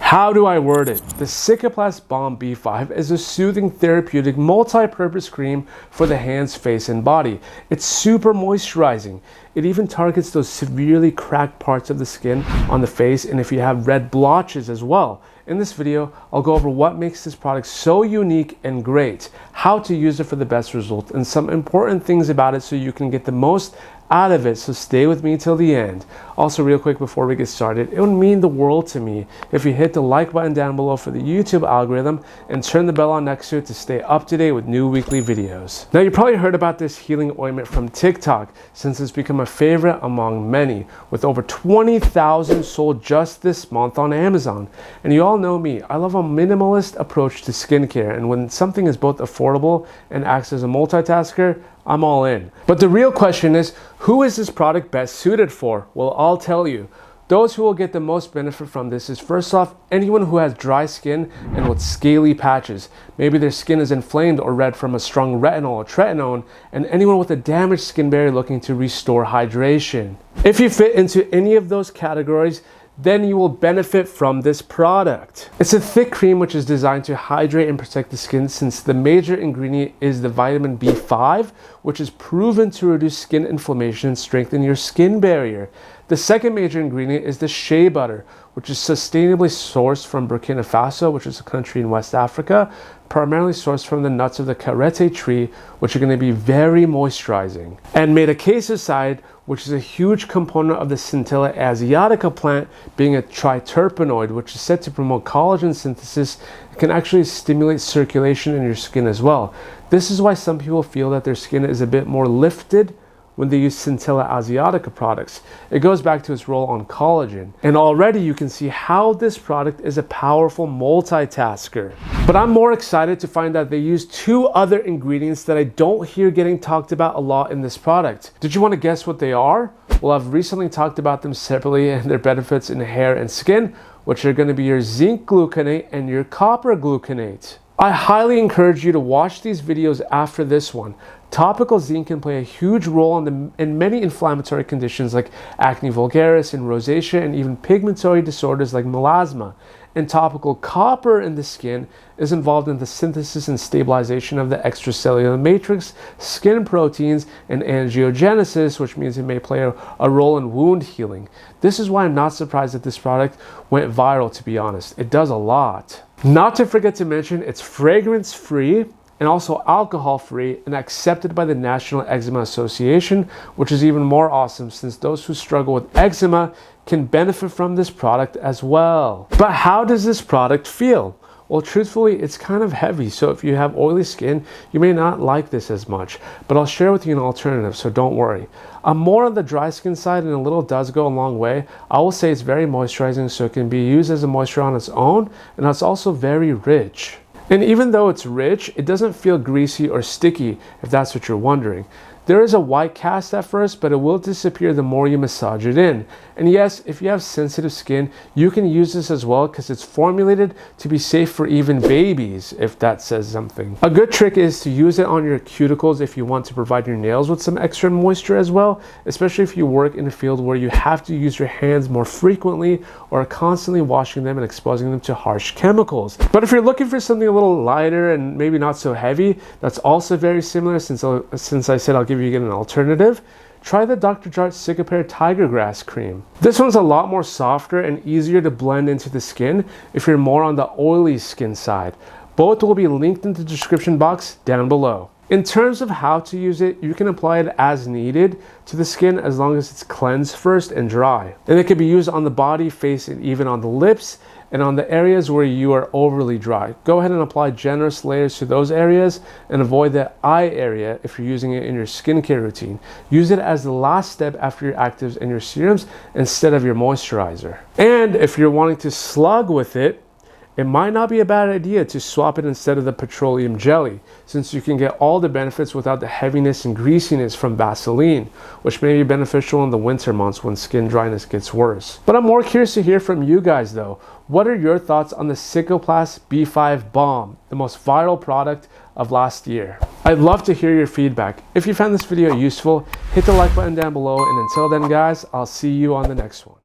How do I word it? The Cicaplast Baume B5 is a soothing, therapeutic, multi-purpose cream for the hands, face, and body. It's super moisturizing. It even targets those severely cracked parts of the skin on the face and if you have red blotches as well. In this video, I'll go over what makes this product so unique and great, how to use it for the best result, and some important things about it so you can get the most out of it, so stay with me till the end. Also, real quick before we get started, it would mean the world to me if you hit the like button down below for the YouTube algorithm and turn the bell on next to it to stay up to date with new weekly videos. Now, you probably heard about this healing ointment from TikTok since it's become a favorite among many, with over 20,000 sold just this month on Amazon. And you all know me, I love a minimalist approach to skincare, and when something is both affordable and acts as a multitasker, I'm all in. But the real question is, who is this product best suited for? Well, I'll tell you. Those who will get the most benefit from this is, first off, anyone who has dry skin and with scaly patches. Maybe their skin is inflamed or red from a strong retinol or tretinoin, and anyone with a damaged skin barrier looking to restore hydration. If you fit into any of those categories, then you will benefit from this product. It's a thick cream which is designed to hydrate and protect the skin, since the major ingredient is the vitamin B5, which is proven to reduce skin inflammation and strengthen your skin barrier. The second major ingredient is the shea butter, which is sustainably sourced from Burkina Faso, which is a country in West Africa, primarily sourced from the nuts of the karité tree, which are going to be very moisturizing. And madecassoside, which is a huge component of the Scintilla asiatica plant, being a triterpenoid, which is said to promote collagen synthesis, it can actually stimulate circulation in your skin as well. This is why some people feel that their skin is a bit more lifted when they use Scintilla asiatica products. It goes back to its role on collagen. And already you can see how this product is a powerful multitasker. But I'm more excited to find out they use two other ingredients that I don't hear getting talked about a lot in this product. Did you want to guess what they are? Well, I've recently talked about them separately and their benefits in hair and skin, which are going to be your zinc gluconate and your copper gluconate. I highly encourage you to watch these videos after this one. Topical zinc can play a huge role in many inflammatory conditions like acne vulgaris and rosacea, and even pigmentary disorders like melasma. And topical copper in the skin is involved in the synthesis and stabilization of the extracellular matrix, skin proteins, and angiogenesis, which means it may play a role in wound healing. This is why I'm not surprised that this product went viral, to be honest. It does a lot. Not to forget to mention, it's fragrance-free and also alcohol-free and accepted by the National Eczema Association, which is even more awesome since those who struggle with eczema can benefit from this product as well. But how does this product feel? Well, truthfully, it's kind of heavy, so if you have oily skin, you may not like this as much, but I'll share with you an alternative, so don't worry. I'm more on the dry skin side, and a little does go a long way. I will say it's very moisturizing, so it can be used as a moisturizer on its own, and it's also very rich. And even though it's rich, it doesn't feel greasy or sticky, if that's what you're wondering. There is a white cast at first, but it will disappear the more you massage it in. And yes, if you have sensitive skin, you can use this as well because it's formulated to be safe for even babies, if that says something. A good trick is to use it on your cuticles if you want to provide your nails with some extra moisture as well, especially if you work in a field where you have to use your hands more frequently or are constantly washing them and exposing them to harsh chemicals. But if you're looking for something a little lighter and maybe not so heavy, that's also very similar, since I said I'll give you an alternative. Try the Dr. Jart Cicapair Tiger Grass Cream. This one's a lot more softer and easier to blend into the skin if you're more on the oily skin side. Both will be linked in the description box down below. In terms of how to use it, you can apply it as needed to the skin as long as it's cleansed first and dry. And it can be used on the body, face, and even on the lips, and on the areas where you are overly dry. Go ahead and apply generous layers to those areas and avoid the eye area if you're using it in your skincare routine. Use it as the last step after your actives and your serums instead of your moisturizer. And if you're wanting to slug with it, it might not be a bad idea to swap it instead of the petroleum jelly, since you can get all the benefits without the heaviness and greasiness from Vaseline, which may be beneficial in the winter months when skin dryness gets worse. But I'm more curious to hear from you guys though. What are your thoughts on the Cicaplast B5 Baume, the most viral product of last year? I'd love to hear your feedback. If you found this video useful, hit the like button down below, and until then guys, I'll see you on the next one.